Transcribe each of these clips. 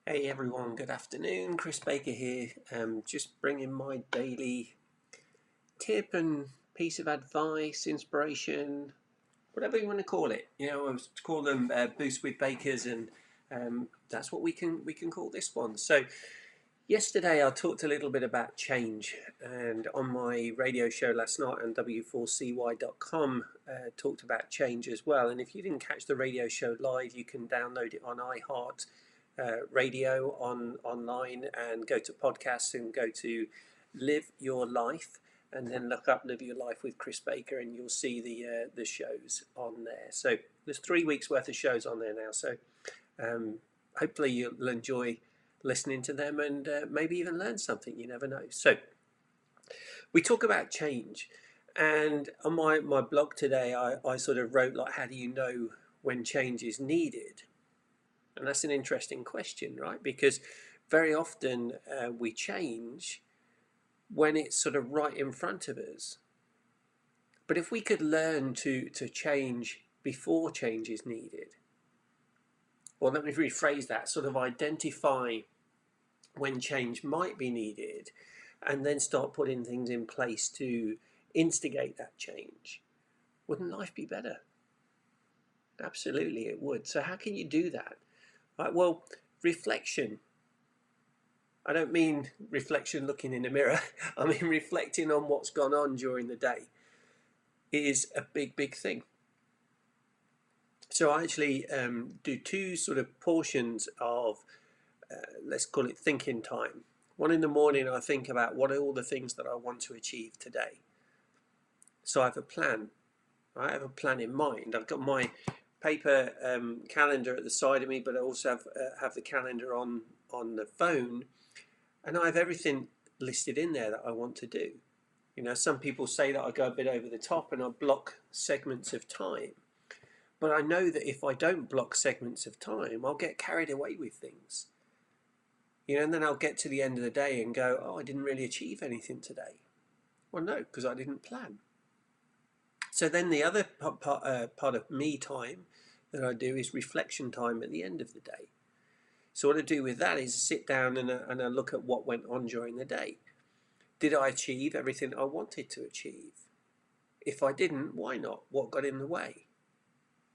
Hey everyone, good afternoon. Chris Baker here. Just bringing my daily tip and piece of advice, inspiration, whatever you want to call it. I was to call them Boost with Bakers, and that's what we can call this one. So yesterday I talked a little bit about change, and on my radio show last night on w4cy.com talked about change as well. And if you didn't catch the radio show live, you can download it on iHeart radio online and go to podcasts and go to Live Your Life and then look up Live Your Life with Chris Baker and you'll see the shows on there. So there's 3 weeks worth of shows on there now. So hopefully you'll enjoy listening to them and maybe even learn something. You never know. So we talk about change, and on my blog today I sort of wrote like, how do you know when change is needed? And that's an interesting question, right? Because very often we change when it's sort of right in front of us. But if we could learn to change before change is needed, or let me rephrase that, sort of identify when change might be needed and then start putting things in place to instigate that change, wouldn't life be better? Absolutely it would. So how can you do that? Right, well, reflection. I don't mean reflection looking in the mirror. I mean reflecting on what's gone on during the day is a big thing. So I actually do two sort of portions of, let's call it thinking time. One in the morning, I think about what are all the things that I want to achieve today. So I have a plan. I have a plan in mind. I've got my paper calendar at the side of me, but I also have the calendar on the phone, and I have everything listed in there that I want to do. Some people say that I go a bit over the top and I block segments of time, but I know that if I don't block segments of time, I'll get carried away with things. And then I'll get to the end of the day and go, oh, I didn't really achieve anything today. Well, no, because I didn't plan. So then the other part of me time that I do is reflection time at the end of the day. So what I do with that is sit down and I look at what went on during the day. Did I achieve everything I wanted to achieve? If I didn't, why not? What got in the way?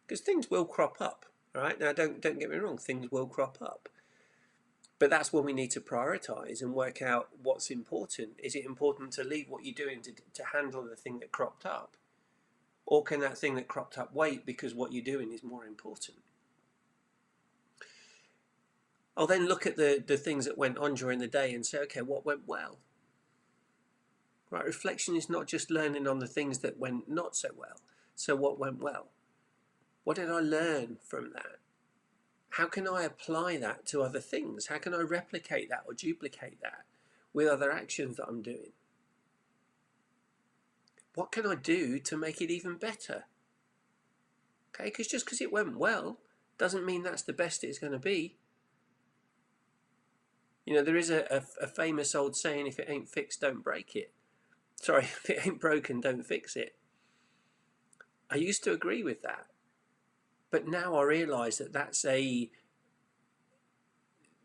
Because things will crop up, right? Now, don't get me wrong, things will crop up. But that's when we need to prioritize and work out what's important. Is it important to leave what you're doing to handle the thing that cropped up? Or can that thing that cropped up wait because what you're doing is more important? I'll then look at the things that went on during the day and say, okay, what went well? Right, reflection is not just learning on the things that went not so well. So what went well? What did I learn from that? How can I apply that to other things? How can I replicate that or duplicate that with other actions that I'm doing? What can I do to make it even better? Okay, because just because it went well doesn't mean that's the best it's going to be. There is a famous old saying, if it ain't fixed, don't break it. Sorry, if it ain't broken, don't fix it. I used to agree with that. But now I realise that that's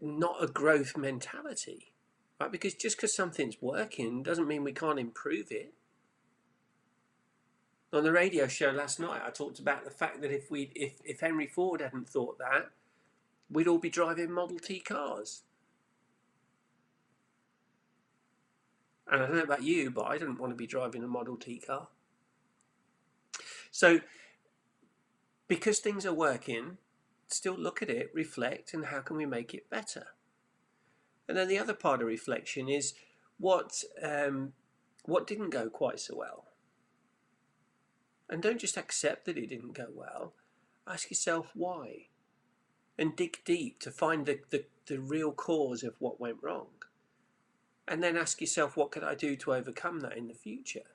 not a growth mentality. Right? Because just because something's working doesn't mean we can't improve it. On the radio show last night, I talked about the fact that if Henry Ford hadn't thought that, we'd all be driving Model T cars. And I don't know about you, but I don't want to be driving a Model T car. So, because things are working, still look at it, reflect, and how can we make it better? And then the other part of reflection is what didn't go quite so well. And don't just accept that it didn't go well. Ask yourself why. And dig deep to find the real cause of what went wrong. And then ask yourself, what could I do to overcome that in the future?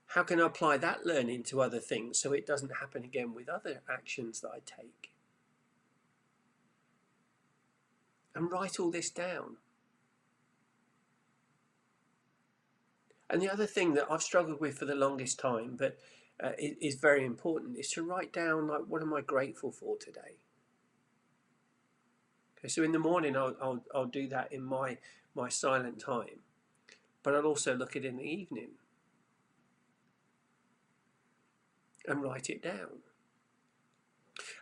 How can I apply that learning to other things so it doesn't happen again with other actions that I take? And write all this down. And the other thing that I've struggled with for the longest time, but is very important, is to write down, like, what am I grateful for today? So in the morning, I'll do that in my silent time, but I'll also look at it in the evening and write it down.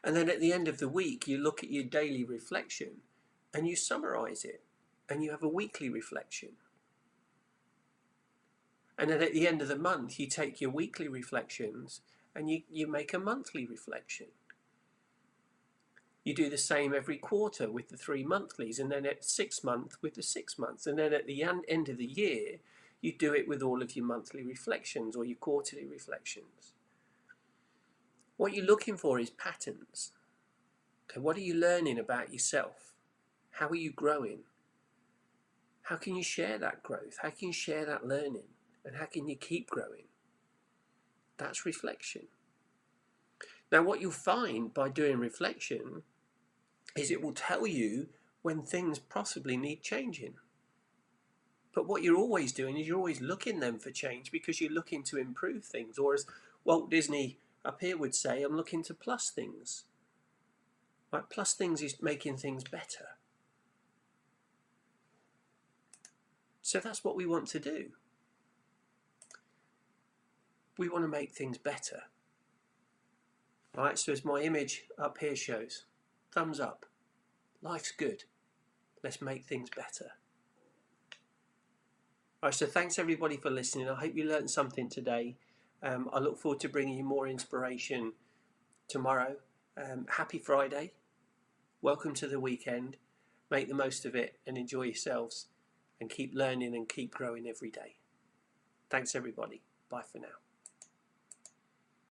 And then at the end of the week, you look at your daily reflection and you summarize it, and you have a weekly reflection. And then at the end of the month, you take your weekly reflections and you make a monthly reflection. You do the same every quarter with the 3 monthlies, and then at 6 months with the 6 months. And then at the end of the year, you do it with all of your monthly reflections or your quarterly reflections. What you're looking for is patterns. Okay, what are you learning about yourself? How are you growing? How can you share that growth? How can you share that learning? And how can you keep growing? That's reflection. Now, what you'll find by doing reflection is it will tell you when things possibly need changing. But what you're always doing is you're always looking then for change because you're looking to improve things. Or as Walt Disney up here would say, I'm looking to plus things. Right? Plus things is making things better. So that's what we want to do. We want to make things better. Right, so as my image up here shows, thumbs up. Life's good. Let's make things better. All right, so thanks everybody for listening. I hope you learned something today. I look forward to bringing you more inspiration tomorrow. Happy Friday. Welcome to the weekend. Make the most of it and enjoy yourselves and keep learning and keep growing every day. Thanks everybody. Bye for now.